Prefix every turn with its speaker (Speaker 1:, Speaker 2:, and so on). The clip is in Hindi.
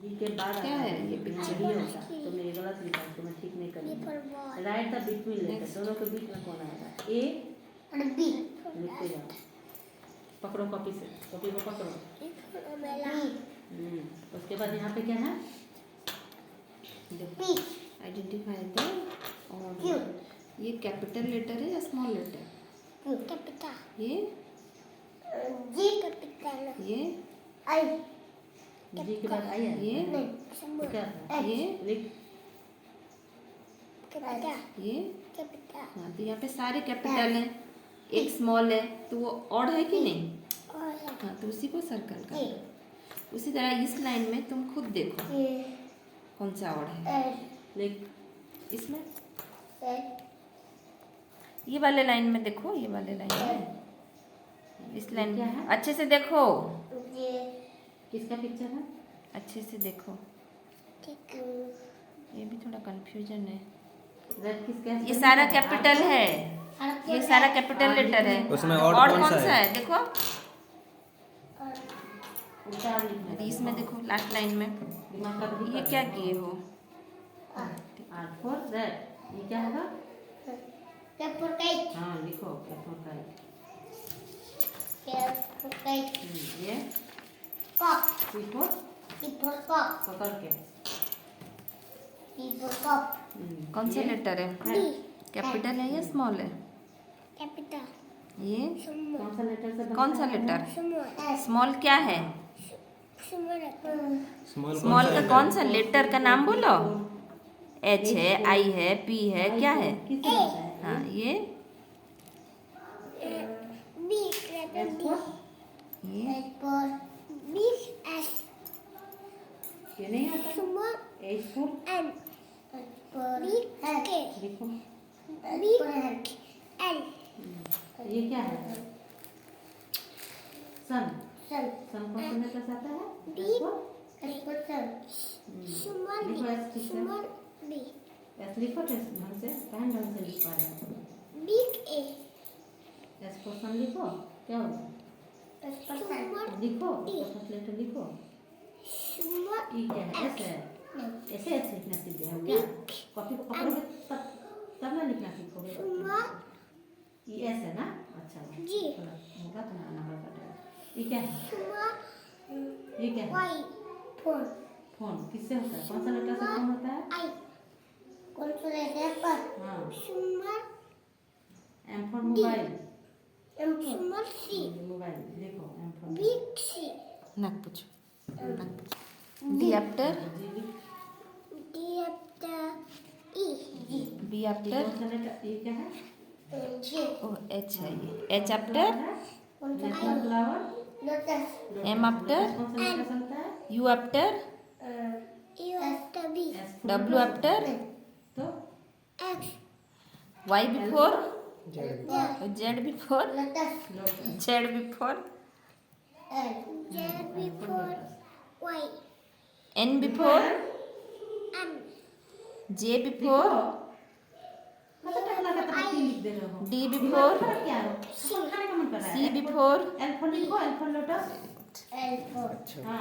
Speaker 1: जी के बाद
Speaker 2: क्या है ये पिक्चर?
Speaker 1: ये होगा तो मेरे गलत लिखा है, तो मैं ठीक नहीं करूँगी। राइट द बिटवीन लेटर, दोनों के बीच में कौन आएगा? ए
Speaker 3: और बी
Speaker 1: लिखते जाओ, पकड़ो कॉपी से, कॉपी को पकड़ो। उसके बाद यहाँ पे क्या है?
Speaker 3: बी
Speaker 2: आइडेंटिफाई द और ये कैपिटल लेटर है या स्मॉल लेटर?
Speaker 3: कैपिटल
Speaker 2: ये
Speaker 3: जी कैपिटल
Speaker 2: ये
Speaker 3: आई
Speaker 1: जी के बाद आई है
Speaker 2: ये
Speaker 1: तो क्या था?
Speaker 2: ये
Speaker 1: लिख
Speaker 3: कैपिटल
Speaker 2: ये
Speaker 3: कैपिटल
Speaker 2: हाँ, तो यहाँ पे सारे कैपिटल हैं, एक स्मॉल है, तो वो ऑड है कि नहीं?
Speaker 3: और
Speaker 2: हाँ, तो उसी को सर्कल कर। उसी तरह इस लाइन में तुम खुद देखो कौन सा ऑड है।
Speaker 1: लिख
Speaker 2: इसमें ये वाले लाइन में देखो, ये वाले लाइन में, इस लाइन
Speaker 1: क्या
Speaker 2: में
Speaker 1: है?
Speaker 2: अच्छे से देखो,
Speaker 1: किसका पिक्चर है?
Speaker 2: अच्छे से देखो,
Speaker 3: ठीक
Speaker 2: ये भी थोड़ा कंफ्यूजन है।
Speaker 1: रेड किसका?
Speaker 2: ये सारा कैपिटल है, ये सारा कैपिटल लेटर है।
Speaker 4: उसमें
Speaker 2: और
Speaker 4: और
Speaker 2: कौन सा है? देखो
Speaker 1: उल्टा लिखना है।
Speaker 2: इसमें देखो लास्ट लाइन में,
Speaker 1: दिमाग का भी
Speaker 2: ये क्या किए हो?
Speaker 1: आर फॉर रेड, ये क्या होगा?
Speaker 3: पेपर काइट
Speaker 1: हाँ लिखो पेपर का।
Speaker 3: पेपर काइट
Speaker 1: ये
Speaker 3: कप
Speaker 1: लिखो
Speaker 3: पेपर कप
Speaker 1: पकड़ के।
Speaker 3: पेपर कप
Speaker 2: कौन सा
Speaker 1: ये
Speaker 2: लेटर है?
Speaker 3: डी
Speaker 2: कैपिटल है या स्मॉल है?
Speaker 3: कैपिटल
Speaker 2: ये
Speaker 1: कौन सा लेटर से
Speaker 2: कौन सा लेटर?
Speaker 3: स्मॉल
Speaker 2: स्मॉल क्या है?
Speaker 3: स्मॉल
Speaker 2: स्मॉल का कौन सा लेटर का नाम बोलो? एच है, आई है, पी है, क्या है?
Speaker 1: किससे होता है?
Speaker 2: हाँ ये
Speaker 3: बी लेटर बी
Speaker 2: ये
Speaker 3: पेपर बी एस
Speaker 1: ये नहीं आता?
Speaker 3: Small
Speaker 1: H for
Speaker 3: N paper B के
Speaker 1: लिखो।
Speaker 3: बी एल
Speaker 1: ये क्या है? सन।
Speaker 3: सन
Speaker 1: सन कौन सा लेटर से आता है?
Speaker 3: B
Speaker 1: S for?
Speaker 3: Paper sun small
Speaker 1: लिखो
Speaker 3: बी
Speaker 1: एस ठीक है।
Speaker 3: स्मॉल बी
Speaker 1: एस लिखो टेस्ट ढंग से, कहाँ ढंग से लिख पा रहे हो?
Speaker 3: Big A
Speaker 1: S for sun लिखो, क्या होगा?
Speaker 3: स्मॉल
Speaker 1: लिखो, फर्स्ट लेटर लिखो।
Speaker 3: स्मॉल
Speaker 1: ई क्या है? एस है। ऐसे ऐसे लिखना सीख गए हो क्या? कॉपी को पकड़ोगे तब ना लिखना सीखोगे। ई एस है ना? अच्छा
Speaker 3: जी।
Speaker 1: थोड़ा होगा तो ना नंबर कटेगा। ये क्या है?
Speaker 3: स्मॉल
Speaker 1: ये क्या है?
Speaker 3: वाई फोन
Speaker 1: फोन किससे होता है? कौन सा लेटर से फोन होता है?
Speaker 3: आई कौन सा लेटर पर
Speaker 1: हाँ
Speaker 3: small
Speaker 1: M for mobile.
Speaker 3: Small C
Speaker 1: mobile लिखो एम फॉर
Speaker 3: बिग सी
Speaker 2: नाक पूछो। D after
Speaker 3: D after E
Speaker 2: B after
Speaker 1: कौन सा लेटर? ये क्या है?
Speaker 3: जे
Speaker 2: ओ एच है, ये एच आफ्टर
Speaker 3: कौन सा
Speaker 1: national flower.
Speaker 3: Lotus
Speaker 2: M after
Speaker 1: कौन सा लेटर से होता है?
Speaker 2: U after
Speaker 3: U after B
Speaker 1: S for
Speaker 2: W after
Speaker 1: तो
Speaker 3: X
Speaker 2: Y before
Speaker 3: Z
Speaker 2: Z before
Speaker 3: lotus
Speaker 1: lotus.
Speaker 2: Z before
Speaker 3: L Z before Y
Speaker 2: N before
Speaker 3: M
Speaker 2: J before
Speaker 1: मतलब टकला का तरफ लिख दे रहे हो।
Speaker 2: डी बिफोर
Speaker 1: क्या है? खाने का मन कर रहा है।
Speaker 2: सी बिफोर
Speaker 1: एल फॉर लिखो, L for lotus.
Speaker 3: L for